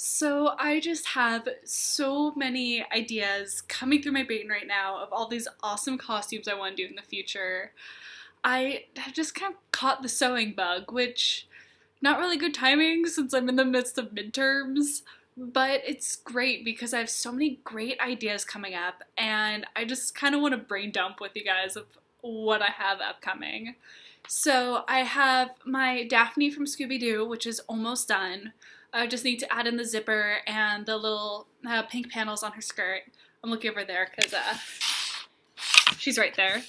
So I just have so many ideas coming through my brain right now of all these awesome costumes I want to do in the future. I have just kind of caught the sewing bug, which not really good timing since I'm in the midst of midterms, but it's great because I have so many great ideas coming up and I just kind of want to brain dump with you guys of what I have upcoming. So I have my Daphne from Scooby-Doo, which is almost done. I just need to add in the zipper and the little pink panels on her skirt. I'm looking over there because she's right there.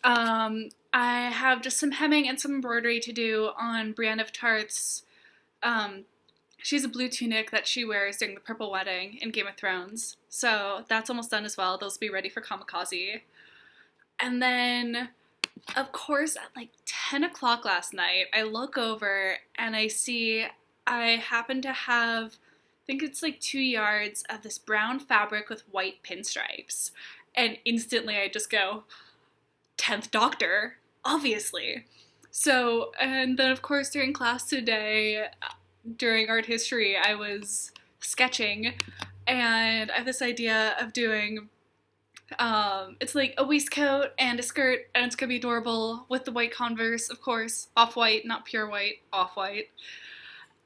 I have just some hemming and some embroidery to do on Brienne of Tarth's. She has a blue tunic that she wears during the Purple Wedding in Game of Thrones. So that's almost done as well. Those will be ready for Kamikaze. And then, of course, at like 10 o'clock last night, I look over and I see I happen to have, I think it's like 2 yards of this brown fabric with white pinstripes. And instantly I just go, 10th Doctor, obviously. So, and then of course during class today, during art history, I was sketching and I have this idea of doing it's like a waistcoat and a skirt, and it's gonna be adorable with the white Converse, of course, off-white, not pure white, off-white.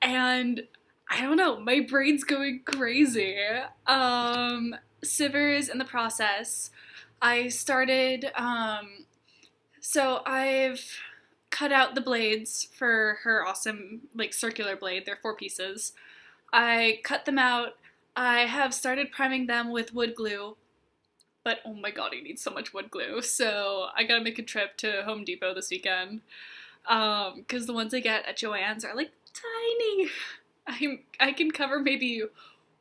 And I don't know, my brain's going crazy. Siver is in the process. I started, so I've cut out the blades for her awesome, like, circular blade. They're 4 pieces. I cut them out. I have started priming them with wood glue. But oh my god, I need so much wood glue. So I gotta make a trip to Home Depot this weekend. Because the ones I get at Joann's are like tiny. I can cover maybe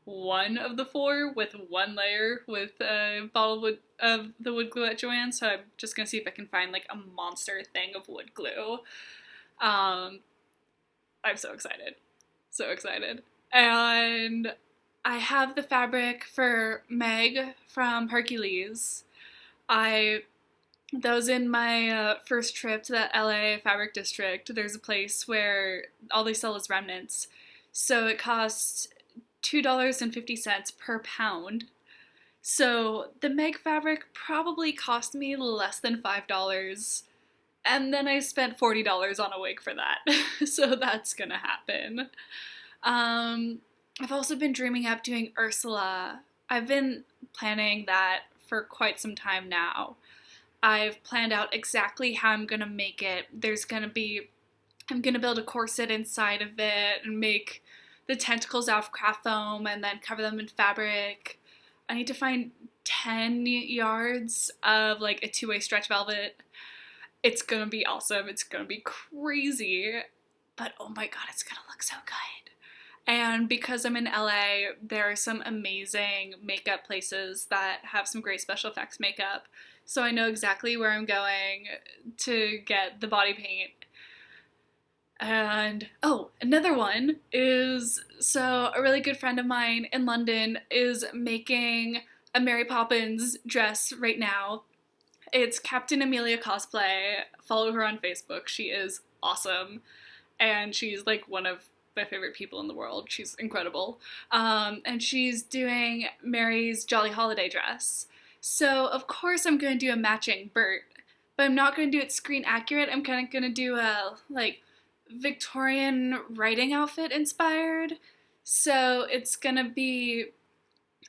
one of the 4 with 1 layer with a bottle of the wood glue at Joann's. So I'm just gonna see if I can find like a monster thing of wood glue. I'm so excited. So excited. And I have the fabric for Meg from Hercules. That was in my first trip to that LA fabric district. There's a place where all they sell is remnants. So it costs $2.50 per pound. So the Meg fabric probably cost me less than $5. And then I spent $40 on a wig for that. So that's gonna happen. I've also been dreaming up doing Ursula. I've been planning that for quite some time now. I've planned out exactly how I'm gonna make it. I'm gonna build a corset inside of it and make the tentacles out of craft foam and then cover them in fabric. I need to find 10 yards of like a 2-way stretch velvet. It's gonna be awesome. It's gonna be crazy. But oh my god, it's gonna look so good. And because I'm in LA, there are some amazing makeup places that have some great special effects makeup. So I know exactly where I'm going to get the body paint. And, oh, another one is, so a really good friend of mine in London is making a Mary Poppins dress right now. It's Captain Amelia Cosplay. Follow her on Facebook. She is awesome. And she's like one of my favorite people in the world. She's incredible. And she's doing Mary's Jolly Holiday dress. So of course I'm going to do a matching Bert, but I'm not going to do it screen accurate. I'm kind of going to do a like Victorian writing outfit inspired. So it's going to be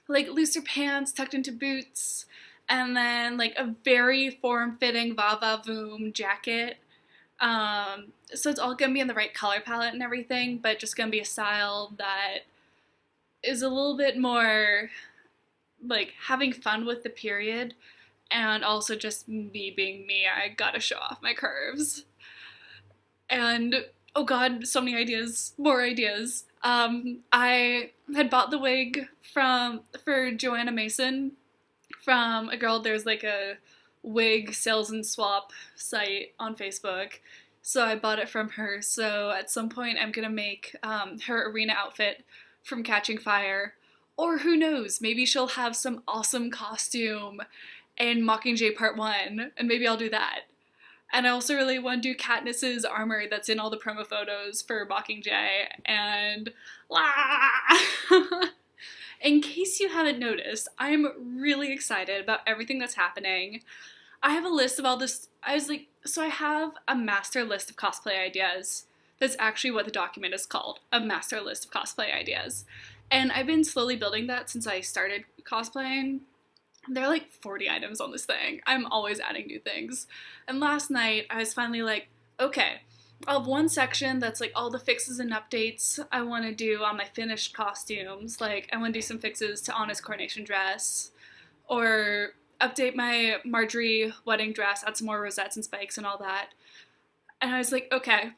like looser pants tucked into boots and then like a very form-fitting va-va-voom jacket. So it's all gonna be in the right color palette and everything, but just gonna be a style that is a little bit more like having fun with the period and also just me being me. I gotta show off my curves. And oh god, so many ideas, more ideas. I had bought the wig for Joanna Mason from a girl. There's like a wig sales and swap site on Facebook. So I bought it from her. So at some point I'm gonna make her arena outfit from Catching Fire. Or who knows, maybe she'll have some awesome costume in Mockingjay Part 1, and maybe I'll do that. And I also really want to do Katniss's armor that's in all the promo photos for Mockingjay. And in case you haven't noticed, I'm really excited about everything that's happening. I have a list of all this. I have a master list of cosplay ideas. That's actually what the document is called, a master list of cosplay ideas. And I've been slowly building that since I started cosplaying. There are like 40 items on this thing. I'm always adding new things. And last night, I was finally like, okay, I'll have one section that's like all the fixes and updates I want to do on my finished costumes. Like, I want to do some fixes to Anna's coronation dress, or update my Marjorie wedding dress, add some more rosettes and spikes and all that. And I was like, okay,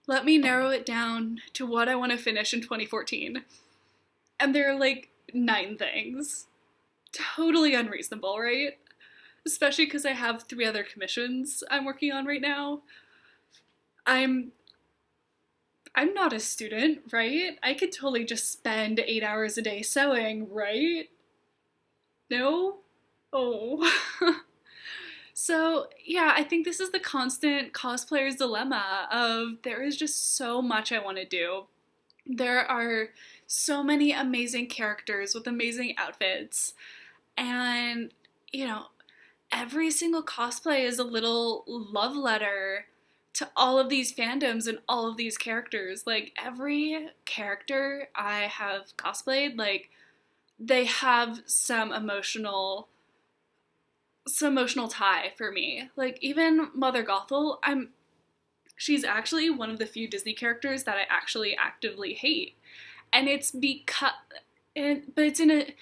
let me narrow it down to what I want to finish in 2014. And there are like 9 things. Totally unreasonable, right? Especially because I have 3 other commissions I'm working on right now. I'm not a student, right? I could totally just spend 8 hours a day sewing, right? No? Oh. So, yeah, I think this is the constant cosplayer's dilemma of there is just so much I want to do. There are so many amazing characters with amazing outfits, and, you know, every single cosplay is a little love letter to all of these fandoms and all of these characters. Like, every character I have cosplayed, like, they have some emotional tie for me. Like, even Mother Gothel, she's actually one of the few Disney characters that I actually actively hate. And it's because, but it's in a,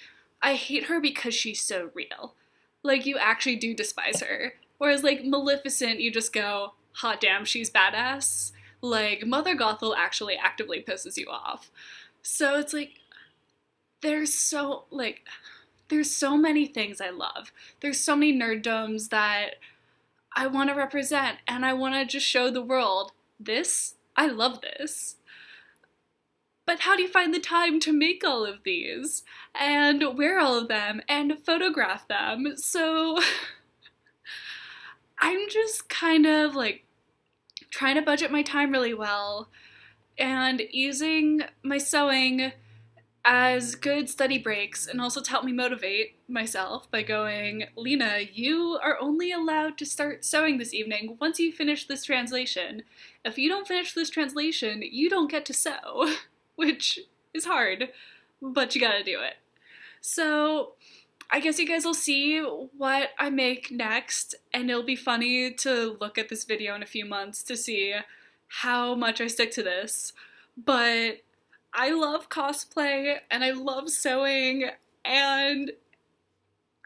I hate her because she's so real. Like, you actually do despise her. Whereas, like, Maleficent, you just go, hot damn, she's badass. Like, Mother Gothel actually actively pisses you off. So it's like, there's so many things I love. There's so many nerddoms that I want to represent, and I want to just show the world, I love this. But how do you find the time to make all of these, and wear all of them, and photograph them? So I'm just kind of like trying to budget my time really well, and using my sewing as good study breaks, and also to help me motivate myself by going, Lena, you are only allowed to start sewing this evening once you finish this translation. If you don't finish this translation, you don't get to sew, which is hard, but you gotta do it. So I guess you guys will see what I make next, and it'll be funny to look at this video in a few months to see how much I stick to this. But I love cosplay, and I love sewing, and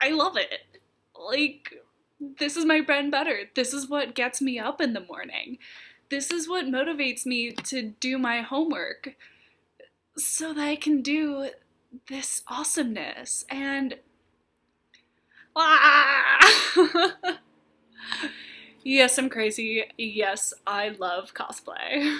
I love it. Like, this is my bread and butter. This is what gets me up in the morning. This is what motivates me to do my homework so that I can do this awesomeness. And yes, I'm crazy. Yes, I love cosplay.